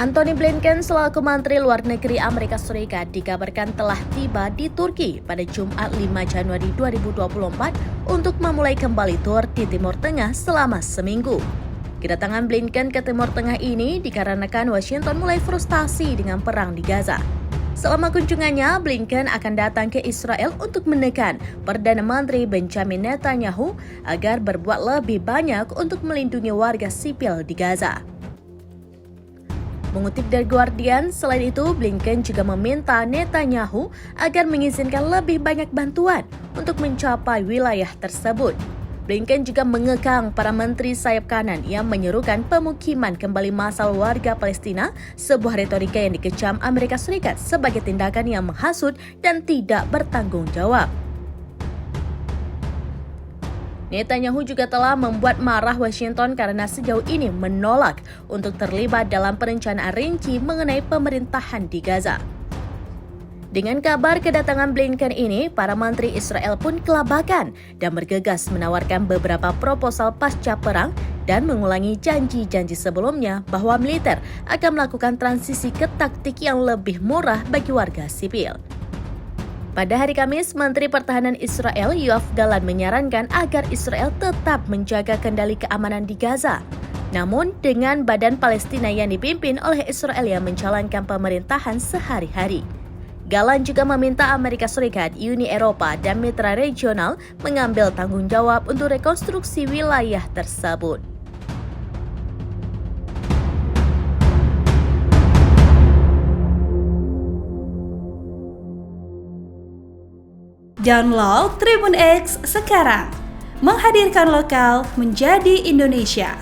Antony Blinken selaku Menteri Luar Negeri Amerika Serikat dikabarkan telah tiba di Turki pada Jumat 5 Januari 2024 untuk memulai kembali tur di Timur Tengah selama seminggu. Kedatangan Blinken ke Timur Tengah ini dikarenakan Washington mulai frustasi dengan perang di Gaza. Selama kunjungannya, Blinken akan datang ke Israel untuk menekan Perdana Menteri Benjamin Netanyahu agar berbuat lebih banyak untuk melindungi warga sipil di Gaza. Mengutip dari Guardian, selain itu Blinken juga meminta Netanyahu agar mengizinkan lebih banyak bantuan untuk mencapai wilayah tersebut. Blinken juga mengekang para menteri sayap kanan yang menyerukan pemukiman kembali massal warga Palestina, sebuah retorika yang dikecam Amerika Serikat sebagai tindakan yang menghasut dan tidak bertanggung jawab. Netanyahu juga telah membuat marah Washington karena sejauh ini menolak untuk terlibat dalam perencanaan rinci mengenai pemerintahan di Gaza. Dengan kabar kedatangan Blinken ini, para menteri Israel pun kelabakan dan bergegas menawarkan beberapa proposal pasca perang dan mengulangi janji-janji sebelumnya bahwa militer akan melakukan transisi ke taktik yang lebih murah bagi warga sipil. Pada hari Kamis, Menteri Pertahanan Israel Yoav Gallant menyarankan agar Israel tetap menjaga kendali keamanan di Gaza. Namun, dengan badan Palestina yang dipimpin oleh Israel yang menjalankan pemerintahan sehari-hari. Gallant juga meminta Amerika Serikat, Uni Eropa, dan mitra regional mengambil tanggung jawab untuk rekonstruksi wilayah tersebut. Download Tribun X sekarang, menghadirkan lokal menjadi Indonesia.